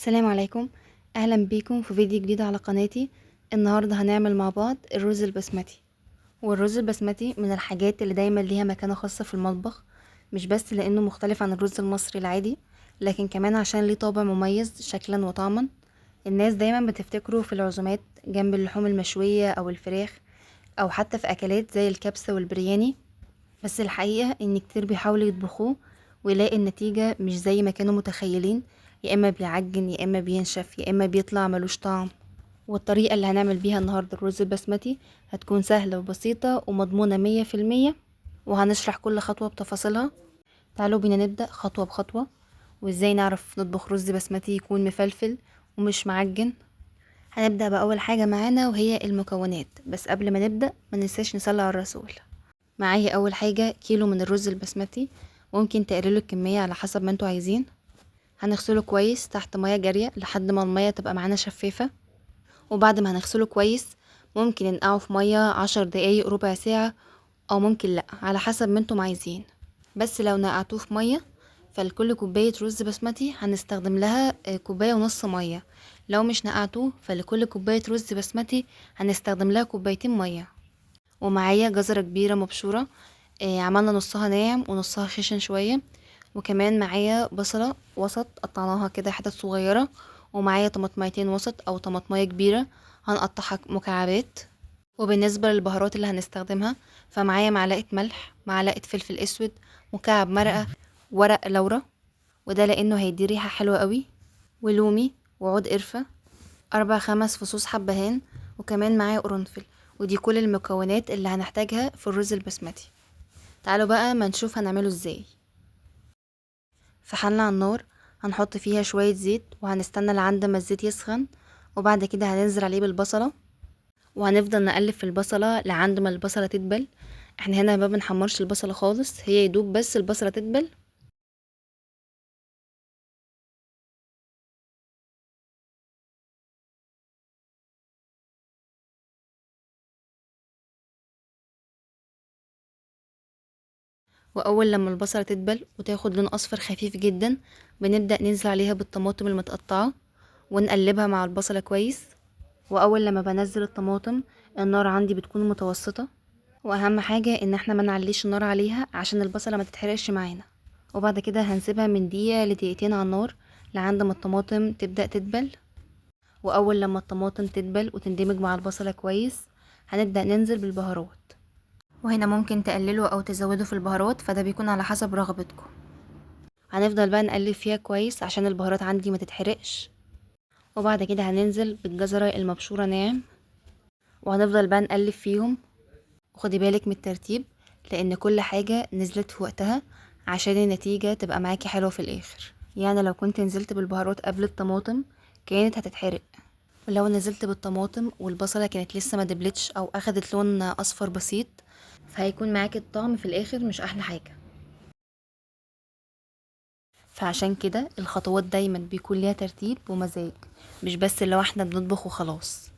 السلام عليكم. اهلا بيكم في فيديو جديد على قناتي. النهارده هنعمل مع بعض الرز البسمتي. والرز البسمتي من الحاجات اللي دايما ليها مكانة خاصة في المطبخ، مش بس لانه مختلف عن الرز المصري العادي، لكن كمان عشان ليه طابع مميز شكلا وطعما. الناس دايما بتفتكره في العزومات جنب اللحوم المشوية او الفراخ، او حتى في اكلات زي الكبسة والبرياني. بس الحقيقة ان كتير بيحاولوا يطبخوه ويلاقي النتيجة مش زي ما كانوا متخيلين، يا اما بيعجن يا اما بينشف يا اما بيطلع ملوش طعم. والطريقة اللي هنعمل بيها النهاردة الرز البسمتي هتكون سهلة وبسيطة ومضمونة 100%، وهنشرح كل خطوة بتفاصيلها. تعالوا بينا نبدأ خطوة بخطوة، وازاي نعرف نطبخ رز بسمتي يكون مفلفل ومش معجن. هنبدأ بأول حاجة معانا وهي المكونات، بس قبل ما نبدأ ما ننساش نصلي على الرسول. معايا اول حاجة كيلو من الرز البسمتي، ممكن تقللوا الكمية على حسب ما انتوا عايزين. هنغسله كويس تحت مية جارية لحد ما المية تبقى معانا شفافة، وبعد ما هنغسله كويس ممكن ننقعه في مية 10 دقايق ربع ساعة، او ممكن لا على حسب ما انتم عايزين. بس لو نقعتوه في مية فلكل كوباية رز بسمتي هنستخدم لها كوباية ونص مية. لو مش نقعتوه فلكل كوباية رز بسمتي هنستخدم لها كوبايتين مية. ومعايا جزرة كبيرة مبشورة، عملنا نصها ناعم ونصها خشن شوية. وكمان معايا بصلة وسط قطعناها كده حتت صغيرة. ومعايا طماطميتين وسط او طماطمية كبيرة هنقطعها مكعبات. وبالنسبة للبهارات اللي هنستخدمها فمعايا معلقة ملح، معلقة فلفل اسود، مكعب مرقة، ورق لورا وده لانه هيدي ريحة حلوة قوي، ولومي، وعود قرفة، 4 5 فصوص حبهان، وكمان معايا قرنفل. ودي كل المكونات اللي هنحتاجها في الرز البسمتي. تعالوا بقى ما نشوف هنعمله ازاي. في حلة على النار هنحط فيها شوية زيت وهنستنى لعند ما الزيت يسخن، وبعد كده هننزل عليه بالبصلة وهنفضل نقلب في البصلة لعند ما البصلة تدبل. احنا هنا ما بنحمرش البصلة خالص، هي يدوب بس البصلة تدبل. واول لما البصلة تدبل وتاخد لون اصفر خفيف جدا بنبدأ ننزل عليها بالطماطم المتقطعة ونقلبها مع البصلة كويس. واول لما بنزل الطماطم النار عندي بتكون متوسطة، واهم حاجة ان احنا ما نعليش النار عليها عشان البصلة ما تتحرقش معانا. وبعد كده هنسيبها من دقيقة لدقيقتين على النار لعند ما الطماطم تبدأ تدبل. واول لما الطماطم تدبل وتندمج مع البصلة كويس هنبدأ ننزل بالبهارات. وهنا ممكن تقللوا او تزودوا في البهارات، فده بيكون على حسب رغبتكم. هنفضل بقى نقلب فيها كويس عشان البهارات عندي ما تتحرقش. وبعد كده هننزل بالجزرة المبشورة ناعم، وهنفضل بقى نقلب فيهم. وخدي بالك من الترتيب لان كل حاجة نزلت في وقتها عشان النتيجة تبقى معاكي حلوة في الاخر. يعني لو كنت نزلت بالبهارات قبل الطماطم كانت هتتحرق، ولو نزلت بالطماطم والبصلة كانت لسه ما دبلتش او اخدت لون اصفر بسيط فهيكون معاكي الطعم في الاخر مش احلى حاجة. فعشان كده الخطوات دايما بيكون ليها ترتيب ومزاج، مش بس لو احنا بنطبخ وخلاص.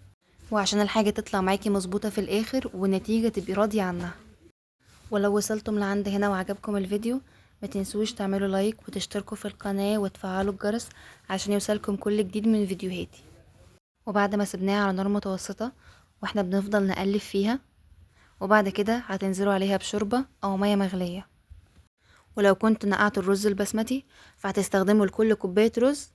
وعشان الحاجة تطلع معاكي مظبوطة في الاخر والنتيجة تبقي راضية عنها. ولو وصلتم لعند هنا وعجبكم الفيديو ما تنسوش تعملوا لايك وتشتركوا في القناة وتفعلوا الجرس عشان يوصلكم كل جديد من فيديوهاتي. وبعد ما سبناها على نار متوسطة واحنا بنفضل نقلب فيها، وبعد كده هتنزلوا عليها بشوربة او مية مغلية. ولو كنت نقعت الرز البسمتي فهتستخدموا لكل كوباية رز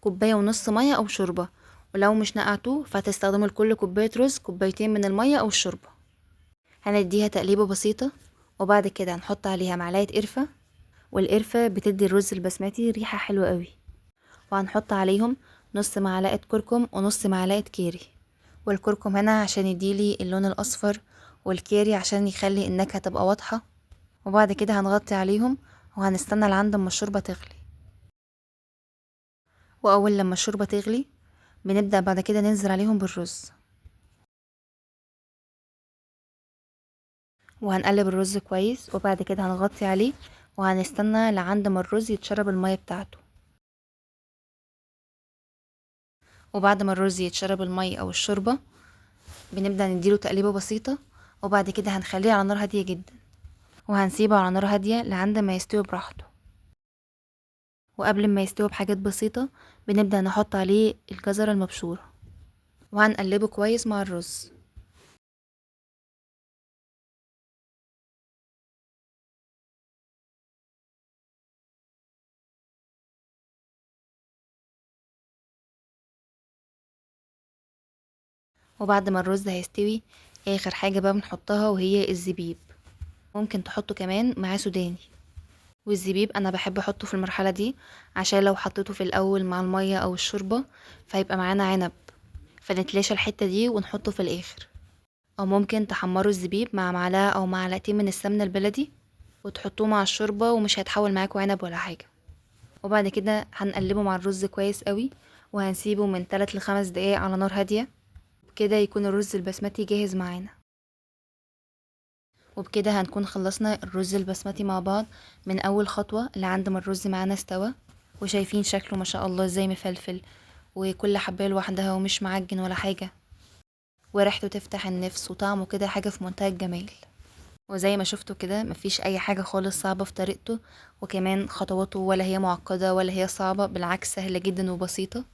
كوباية ونص مية او شوربة. ولو مش نقعتوه فهتستخدموا لكل كوباية رز كوبايتين من المية او الشوربة. هنديها تقليبة بسيطة، وبعد كده هنحط عليها معلقة قرفة، والقرفة بتدي الرز البسمتي ريحة حلوة قوي. وهنحط عليهم نص معلقة كركم ونص معلقة كاري. والكركم هنا عشان يديلي اللون الاصفر، والكاري عشان يخلي النكهة تبقى واضحة. وبعد كده هنغطي عليهم وهنستنى لعند ما الشوربة تغلي. واول لما الشوربة تغلي بنبدأ بعد كده ننزل عليهم بالرز، وهنقلب الرز كويس. وبعد كده هنغطي عليه وهنستنى لعند ما الرز يتشرب المية بتاعته. وبعد ما الرز يتشرب المية او الشوربة بنبدأ نديله تقليبة بسيطة، وبعد كده هنخليه على نار هادية جدا، وهنسيبه على نار هادية لعند ما يستوي براحته. وقبل ما يستوي بحاجات بسيطة بنبدأ نحط عليه الجزر المبشورة وهنقلبه كويس مع الرز. وبعد ما الرز هيستوي اخر حاجة بقى بنحطها وهي الزبيب، ممكن تحطه كمان معاه سوداني. والزبيب انا بحب احطه في المرحلة دي عشان لو حطيته في الاول مع المية او الشوربة فيبقى معانا عنب، فنتلاشى الحتة دي ونحطه في الاخر. او ممكن تحمروا الزبيب مع معلقة او معلقتين من السمنة البلدي وتحطوه مع الشوربة ومش هيتحول معاكوا عنب ولا حاجة. وبعد كده هنقلبه مع الرز كويس قوي وهنسيبه من 3 ل5 دقايق على نار هادية. بكده يكون الرز البسمتي جاهز معانا. وبكده هنكون خلصنا الرز البسمتي مع بعض من اول خطوة لعند ما الرز معانا استوى. وشايفين شكله ما شاء الله ازاي مفلفل وكل حباية لوحدها ومش معجن ولا حاجة، وريحته تفتح النفس وطعمه كده حاجة في منتهى الجمال. وزي ما شفتوا كده مفيش اي حاجة خالص صعبة في طريقته، وكمان خطواته ولا هي معقدة ولا هي صعبة، بالعكس سهلة جدا وبسيطة.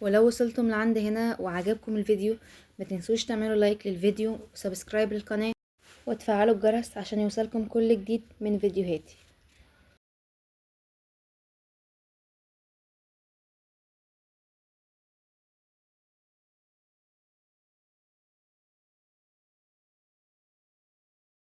ولو وصلتم لعند هنا وعجبكم الفيديو ما تنسوش تعملوا لايك للفيديو وسبسكرايب للقناة وتفعلوا الجرس عشان يوصلكم كل جديد من فيديوهاتي.